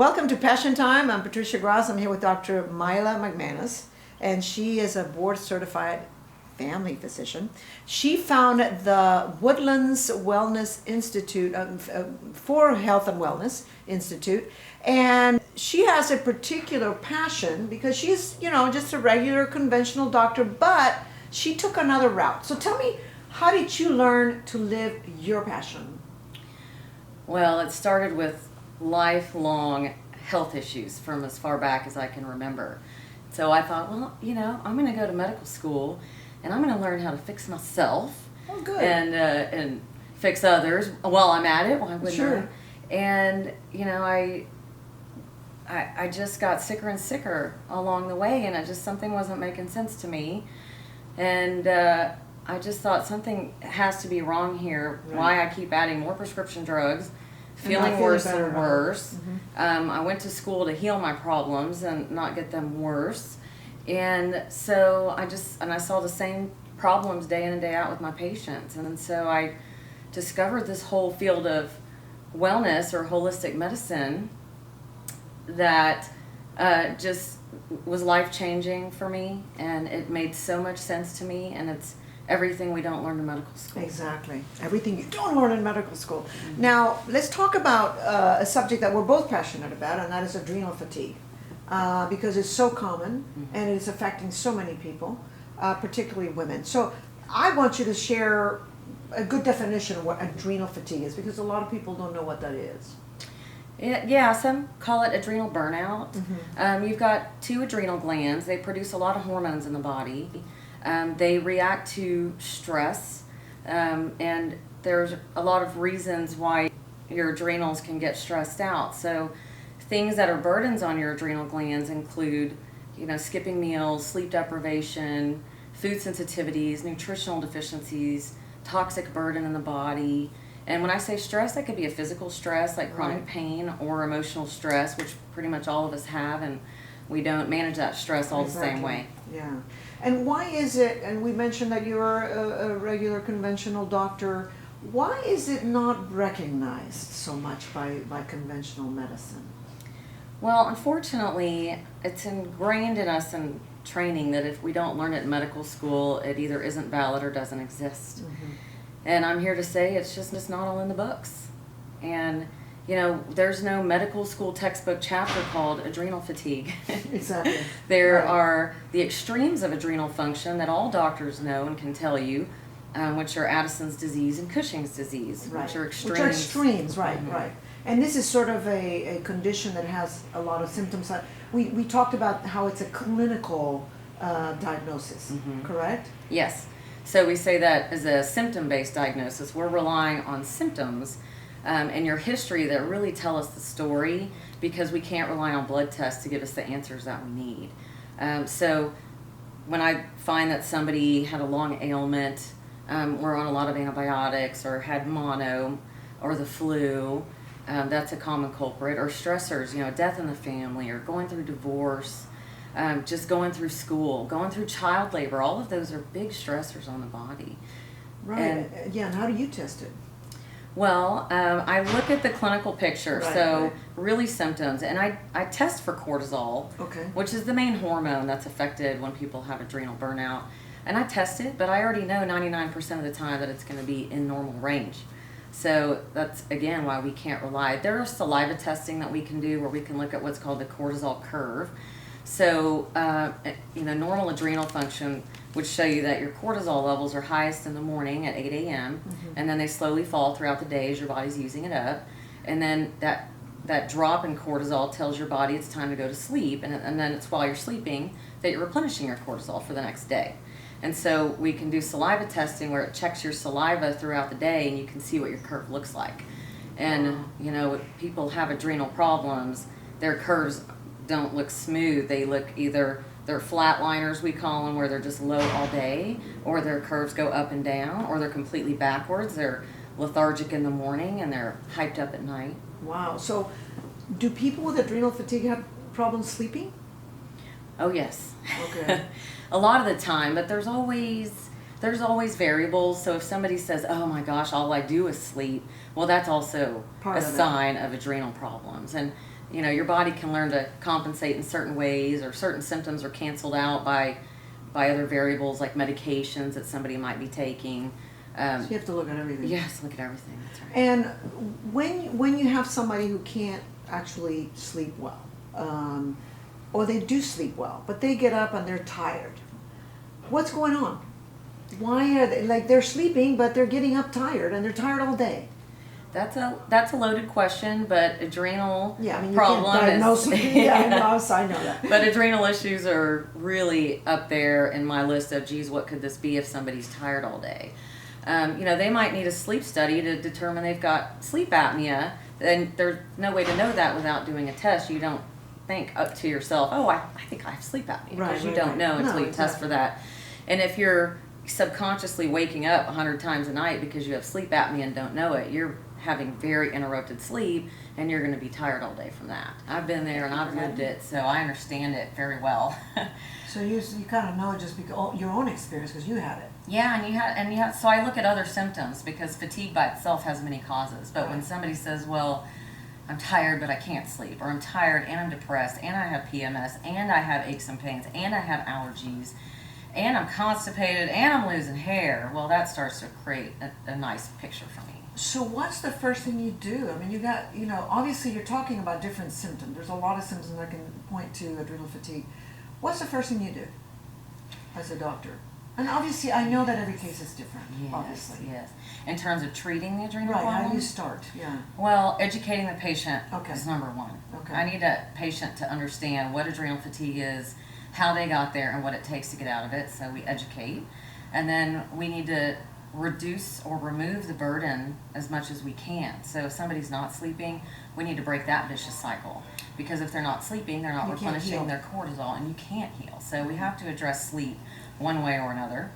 Welcome to Passion Time. I'm Patricia Gras. I'm here with Dr. Mila McManus, and she is a board-certified family physician. She founded the Woodlands Wellness Institute for Health and Wellness Institute, and she has a particular passion because she's, just a regular conventional doctor, but she took another route. So tell me, how did you learn to live your passion? Well, it started with lifelong health issues from as far back as I can remember. So I thought, well, I'm going to go to medical school and I'm going to learn how to fix myself. Oh, good. And fix others while I'm at it. Why wouldn't Sure. I? And I just got sicker and sicker along the way, and something wasn't making sense to me, and I just thought something has to be wrong here. Right. Why I keep adding more prescription drugs, feeling worse and worse. Mm-hmm. I went to school to heal my problems and not get them worse. And so I saw the same problems day in and day out with my patients. And so I discovered this whole field of wellness or holistic medicine that just was life-changing for me. And it made so much sense to me. And it's everything we don't learn in medical school. Exactly. Everything you don't learn in medical school. Mm-hmm. Now, let's talk about a subject that we're both passionate about, and that is adrenal fatigue. Because it's so common, mm-hmm. and it's affecting so many people, particularly women. So I want you to share a good definition of what adrenal fatigue is, because a lot of people don't know what that is. Yeah, some call it adrenal burnout. Mm-hmm. You've got two adrenal glands. They produce a lot of hormones in the body. They react to stress, and there's a lot of reasons why your adrenals can get stressed out. So things that are burdens on your adrenal glands include, skipping meals, sleep deprivation, food sensitivities, nutritional deficiencies, toxic burden in the body. And when I say stress, that could be a physical stress like chronic Right. pain, or emotional stress, which pretty much all of us have, and we don't manage that stress all Exactly. the same way. Yeah. And why is it, and we mentioned that you're a regular conventional doctor, why is it not recognized so much by conventional medicine? Well, unfortunately, it's ingrained in us in training that if we don't learn it in medical school, it either isn't valid or doesn't exist. Mm-hmm. And I'm here to say it's just not all in the books. And, there's no medical school textbook chapter called adrenal fatigue. Exactly. There Right. are the extremes of adrenal function that all doctors know and can tell you, which are Addison's disease and Cushing's disease, Right. which are extremes. Which are extremes, right, Mm-hmm. right. And this is sort of a condition that has a lot of symptoms. We talked about how it's a clinical diagnosis, Mm-hmm. correct? Yes. So we say that as a symptom-based diagnosis, we're relying on symptoms and your history that really tell us the story, because we can't rely on blood tests to give us the answers that we need. So when I find that somebody had a long ailment, or on a lot of antibiotics, or had mono, or the flu, that's a common culprit, or stressors, death in the family, or going through divorce, just going through school, going through child labor, all of those are big stressors on the body. Right. And how do you test it? Well, I look at the clinical picture, Right, so right. really symptoms, and I test for cortisol, Okay. which is the main hormone that's affected when people have adrenal burnout. And I test it, but I already know 99% of the time that it's going to be in normal range. So that's, again, why we can't rely. There are saliva testing that we can do where we can look at what's called the cortisol curve. So, normal adrenal function would show you that your cortisol levels are highest in the morning at 8 a.m., Mm-hmm. and then they slowly fall throughout the day as your body's using it up. And then that drop in cortisol tells your body it's time to go to sleep, and then it's while you're sleeping that you're replenishing your cortisol for the next day. And so we can do saliva testing where it checks your saliva throughout the day, and you can see what your curve looks like. And, if people have adrenal problems, their curves don't look smooth. They look either, they're flatliners, we call them, where they're just low all day, or their curves go up and down, or they're completely backwards. They're lethargic in the morning and they're hyped up at night. Wow. So do people with adrenal fatigue have problems sleeping? Oh, yes. Okay. A lot of the time, but there's always variables. So if somebody says, oh my gosh, all I do is sleep, well, that's also Part a of it. sign of adrenal problems. And you know, your body can learn to compensate in certain ways, or certain symptoms are canceled out by other variables like medications that somebody might be taking. So you have to look at everything. Yes, look at everything. That's right. And when you have somebody who can't actually sleep well, or they do sleep well, but they get up and they're tired, what's going on? Why are they, like, they're sleeping but they're getting up tired and they're tired all day? That's a loaded question, but adrenal Yeah, I mean, you problem can't diagnose is it. Yeah, I know that. But adrenal issues are really up there in my list of, geez, what could this be if somebody's tired all day? You know, they might need a sleep study to determine they've got sleep apnea, and there's no way to know that without doing a test. You don't think up to yourself, oh, I think I have sleep apnea, because you don't know until you test for that. And if you're subconsciously waking up 100 times a night because you have sleep apnea and don't know it, you're having very interrupted sleep, and you're going to be tired all day from that. I've been there and I've lived it, so I understand it very well. So you kind of know just because your own experience, because you had it. Yeah, and you had. So I look at other symptoms, because fatigue by itself has many causes. But when somebody says, "Well, I'm tired but I can't sleep," or "I'm tired and I'm depressed and I have PMS and I have aches and pains and I have allergies and I'm constipated and I'm losing hair," well, that starts to create a nice picture for me. So what's the first thing you do? I mean, obviously you're talking about different symptoms. There's a lot of symptoms that can point to adrenal fatigue. What's the first thing you do as a doctor? And obviously, I know that every case is different, obviously. Yes. In terms of treating the adrenal Right, problem? how do you start? Yeah. Well, educating the patient Okay. is number one. Okay. I need a patient to understand what adrenal fatigue is, how they got there, and what it takes to get out of it, so we educate. And then we need to reduce or remove the burden as much as we can. So if somebody's not sleeping, we need to break that vicious cycle. Because if they're not sleeping, they're not You can't replenishing heal. their cortisol, and you can't heal. So we have to address sleep one way or another.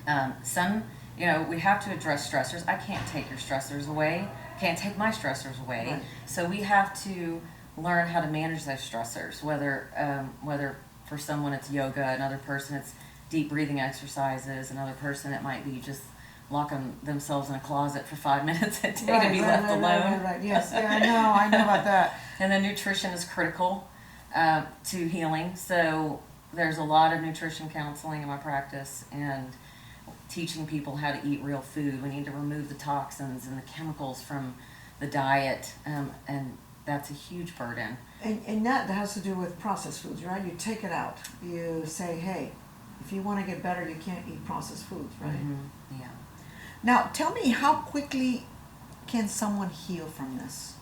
We have to address stressors. I can't take your stressors away. Can't take my stressors away. Right. So we have to learn how to manage those stressors. Whether for someone it's yoga, another person it's deep breathing exercises, another person it might be just locking themselves in a closet for 5 minutes a day to be left alone. Right. Yes, yeah, I know about that. And then nutrition is critical to healing. So there's a lot of nutrition counseling in my practice, and teaching people how to eat real food. We need to remove the toxins and the chemicals from the diet, and that's a huge burden. And that has to do with processed foods, right? You take it out. You say, hey, if you want to get better, you can't eat processed foods, right? Mm-hmm. Yeah. Now, tell me, how quickly can someone heal from this?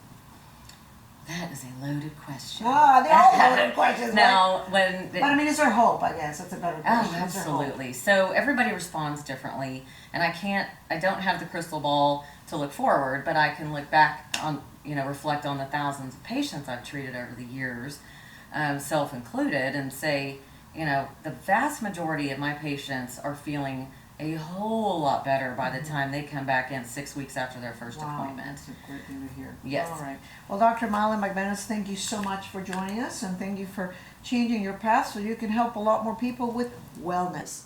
That is a loaded question. They're all loaded questions. Now, right? But I mean, is there hope? I guess that's a better question. Oh, absolutely. So everybody responds differently, and I don't have the crystal ball to look forward, but I can look back on, reflect on the thousands of patients I've treated over the years, self included, and say, the vast majority of my patients are feeling a whole lot better by the time they come back in 6 weeks after their first appointment. That's a great thing to hear. Yes. All right. Well, Dr. Mila McManus, thank you so much for joining us, and thank you for changing your path so you can help a lot more people with wellness.